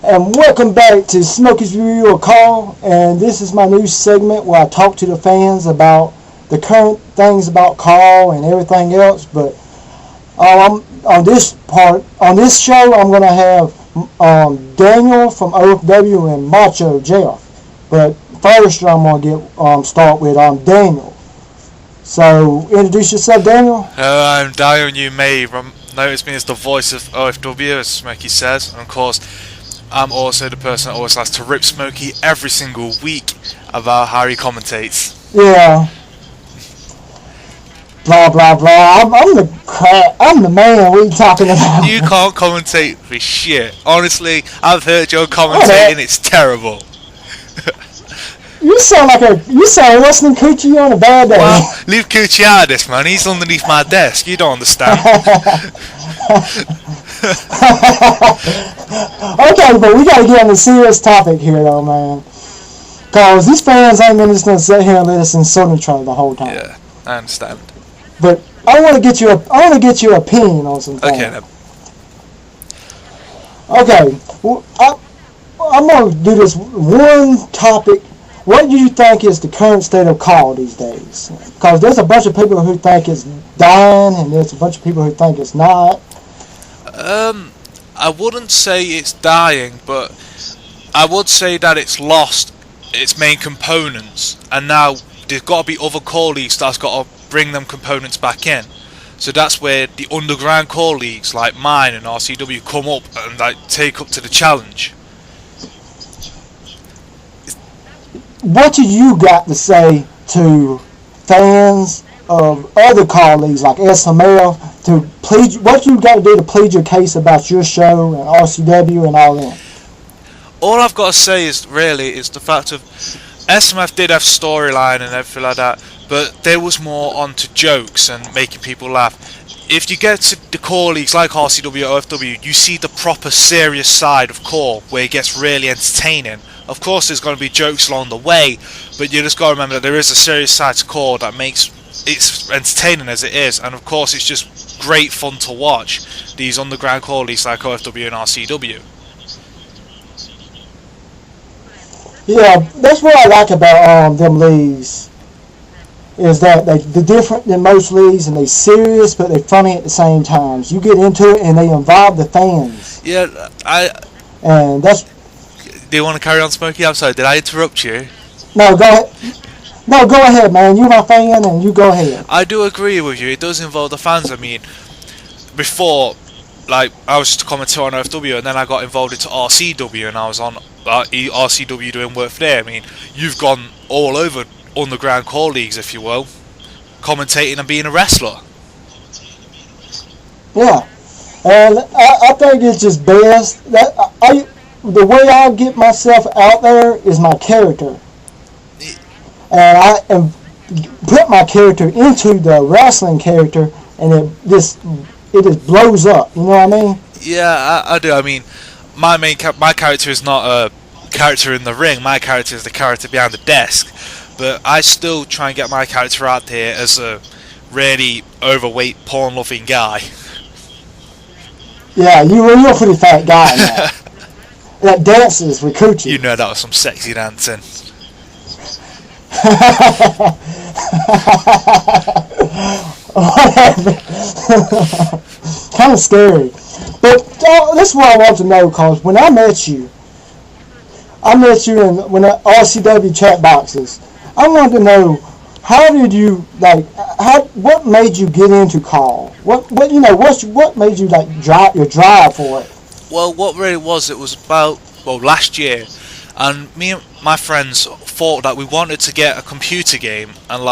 And welcome back to Smokey's Review of Call. And this is my new segment where I talk to the fans about the current things about Call and everything else. But on this show, I'm going to have Daniel from OFW and Macho Jeff. But first, I'm going to start with Daniel. So, introduce yourself, Daniel. Hello, I'm Daniel. You may notice me as the voice of OFW, as Smokey says. And of course, I'm also the person that always has to rip Smokey every single week about how he commentates. Yeah. Blah blah blah. I'm the man. What are you talking about? You can't commentate for shit. Honestly, I've heard your commentating. It's terrible. You sound listening Coochie on a bad day. Well, leave Coochie out of this, man. He's underneath my desk. You don't understand. Okay, but we gotta get on the serious topic here, though, man. Cause these fans ain't just gonna sit here and let us insult each other the whole time. Yeah, I understand. But I want to get your opinion on something. Okay, then. Okay, well, I'm gonna do this one topic. What do you think is the current state of Call these days? Because there's a bunch of people who think it's dying, and there's a bunch of people who think it's not. I wouldn't say it's dying, but I would say that it's lost its main components, and now there's got to be other call leagues that's got to bring them components back in. So that's where the underground call leagues like mine and RCW come up and take up to the challenge. What do you got to say to fans of other call leagues like SML to plead? What you got to do to plead your case about your show and RCW and all that? All I've got to say is the fact of SMF did have storyline and everything like that, but there was more onto jokes and making people laugh. If you get to the core leagues like RCW or OFW, you see the proper serious side of core where it gets really entertaining. Of course there's going to be jokes along the way, but you just got to remember that there is a serious side to core that makes it entertaining as it is, and of course it's just great fun to watch these underground core leagues like OFW and RCW. Yeah, that's what I like about them leagues. Is that they're different than most leagues, and they're serious, but they're funny at the same time. You get into it, and they involve the fans. Yeah, And that's. Do you want to carry on, Smokey? I'm sorry, did I interrupt you? No, go ahead. No, go ahead, man. You're my fan, and you go ahead. I do agree with you. It does involve the fans. I mean, before, I was just a commentator on OFW, and then I got involved into RCW, and I was on RCW doing work there. I mean, you've gone all over underground call leagues, if you will, commentating and being a wrestler. Yeah, and I think it's just best that the way I get myself out there is my character, and I put my character into the wrestling character, and it just blows up. You know what I mean? Yeah, I do. I mean, my character is not a character in the ring. My character is the character behind the desk. But I still try and get my character out there as a really overweight, porn-loving guy. Yeah, you're a pretty fat guy now. That dances with Coochie. You know that was some sexy dancing. Kind of scary. But that's what I want to know, because when I met you in RCW chat boxes. I wanted to know, how did you what made you get into Call? What made you your drive for it? Well, what really was, it was about last year, and me and my friends thought that we wanted to get a computer game and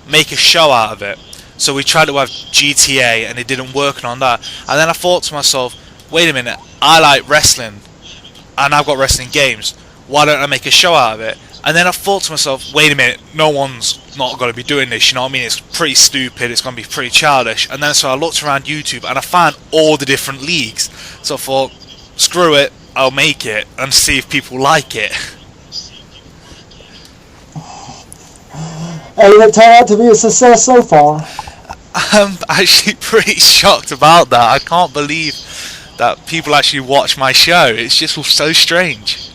make a show out of it. So we tried to have GTA, and it didn't work on that. And then I thought to myself, wait a minute, I like wrestling, and I've got wrestling games. Why don't I make a show out of it? And then I thought to myself, wait a minute, no one's not going to be doing this, you know what I mean? It's pretty stupid, it's going to be pretty childish. And then so I looked around YouTube and I found all the different leagues. So I thought, screw it, I'll make it and see if people like it. And it turned out to be a success so far. I'm actually pretty shocked about that. I can't believe that people actually watch my show. It's just so strange.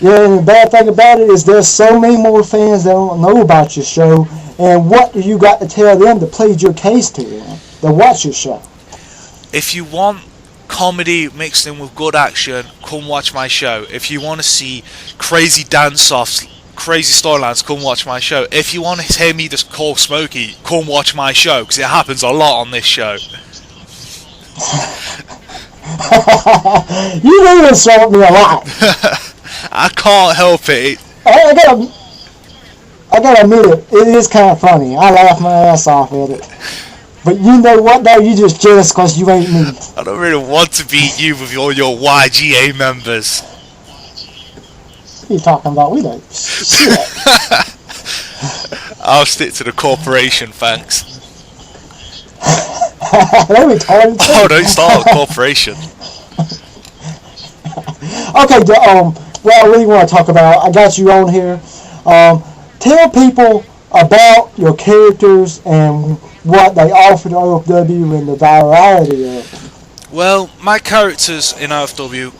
Yeah, and the bad thing about it is there's so many more fans that don't know about your show, and what do you got to tell them to plead your case to them, to watch your show? If you want comedy mixed in with good action, come watch my show. If you want to see crazy dance-offs, crazy storylines, come watch my show. If you want to hear me just call Smokey, come watch my show, because it happens a lot on this show. You do insult me a lot. I can't help it. I gotta admit it is kind of funny. I laugh my ass off at it. But you know what though, you just jealous because you ain't me. I don't really want to be you with all your YGA members. What are you talking about? We don't shit. I'll stick to the corporation, thanks. They're retarded too. Oh, don't start a corporation. Okay, what I really want to talk about, I got you on here. Tell people about your characters and what they offer to OFW and the virality of it. Well, my characters in OFW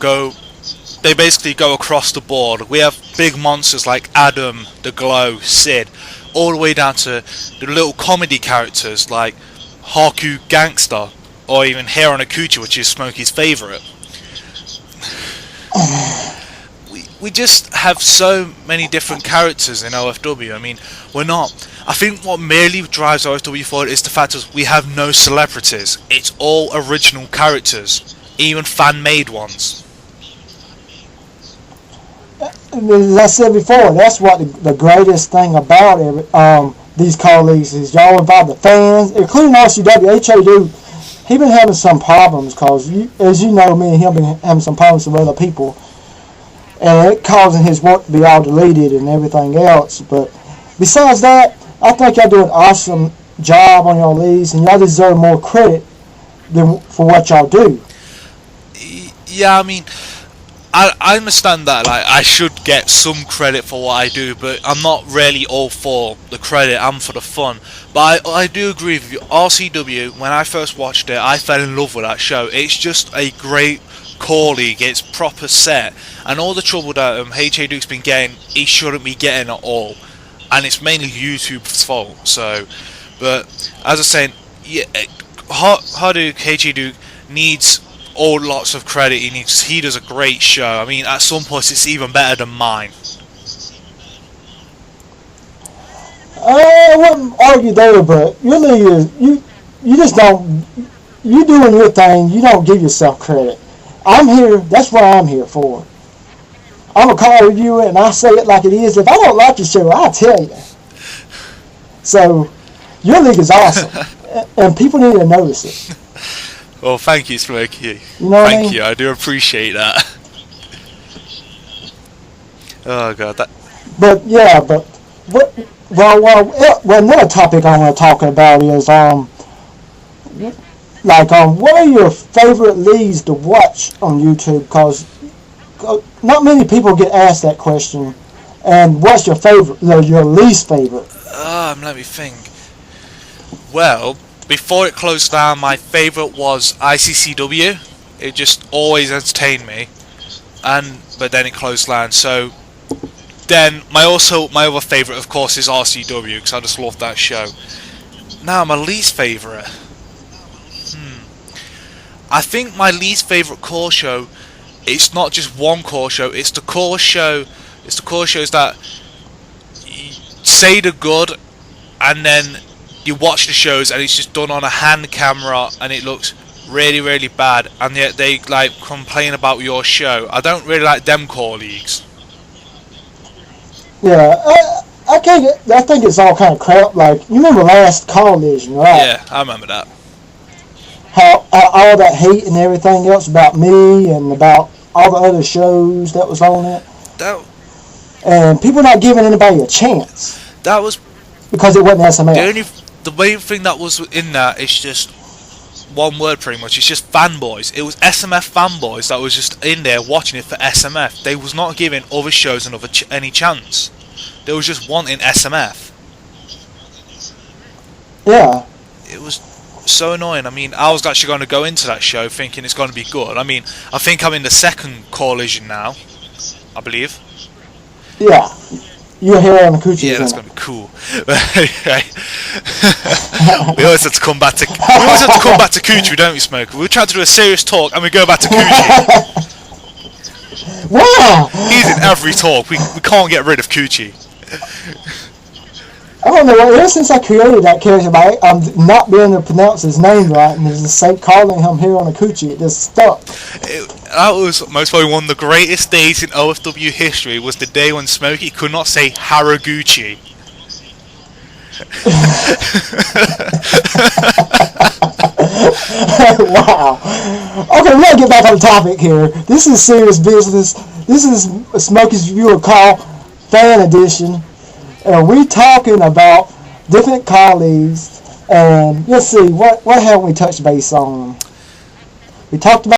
they basically go across the board. We have big monsters like Adam, The Glow, Sid, all the way down to the little comedy characters like Haku Gangster, or even Heron Akucha, which is Smokey's favourite. We just have so many different characters in OFW. I mean, I think what merely drives OFW forward is the fact that we have no celebrities. It's all original characters, even fan-made ones. As I said before, that's what the greatest thing about these colleagues is y'all involve the fans, including RCW. Dude, he been having some problems because, as you know, me and him been having some problems with other people. And it causing his work to be all deleted and everything else. But besides that, I think y'all do an awesome job on your leads, and y'all deserve more credit for what y'all do. Yeah, I mean, I understand that. Like, I should get some credit for what I do, but I'm not really all for the credit. I'm for the fun. But I do agree with you. RCW, when I first watched it, I fell in love with that show. It's just a great core league. It's proper set, and all the trouble that HA Duke's been getting, he shouldn't be getting at all, and it's mainly YouTube's fault. So, but as I was saying, yeah, Haduke, HA Duke needs all lots of credit. He does a great show. I mean, at some points it's even better than mine. I wouldn't argue there, but your league is you just don't, you doing your thing. You don't give yourself credit. I'm here, that's what I'm here for. I'm a call reviewer and I say it like it is. If I don't like your show, I'll tell you. So, your league is awesome. And people need to notice it. Well, thank you, Smokey. You know thank you, I do appreciate that. Oh god, that. But yeah, another topic I want to talk about is what are your favorite leads to watch on YouTube? Because not many people get asked that question. And what's your favorite, your least favorite? Let me think. Well, before it closed down, my favorite was ICCW. It just always entertained me. But then it closed down. So then my other favorite, of course, is RCW, because I just love that show. Now my least favorite. I think my least favorite core show, it's not just one core show, it's the core shows that say they're good and then you watch the shows and it's just done on a hand camera and it looks really, really bad, and yet they like complain about your show. I don't really like them core leagues. Yeah, I think it's all kind of crap. Like, you remember last Collision, right? Yeah, I remember that. How all that hate and everything else about me and about all the other shows that was on it. And people not giving anybody a chance. That was because it wasn't SMF. The main thing that was in that is just one word pretty much. It's just fanboys. It was SMF fanboys that was just in there watching it for SMF. They was not giving other shows any chance. They was just wanting SMF. Yeah. It was so annoying. I mean, I was actually going to go into that show thinking it's going to be good. I mean, I think I'm in the second collision now, I believe. Yeah. Your hair on the coochie. Yeah, that's going to be cool. We always have to come back to coochie, don't we, Smokey? We try to do a serious talk and we go back to coochie. Wow! He's in every talk. We can't get rid of coochie. I don't know. Ever since I created that character, I'm not being able to pronounce his name right, and just say calling him here on the coochie, it just stuck. That was most probably one of the greatest days in OFW history. Was the day when Smokey could not say Haraguchi. Wow. Okay, we gotta get back on topic here. This is serious business. This is Smokey's Viewer Call Fan Edition. We're talking about different colleagues, and let's see, what haven't we touched base on? We talked about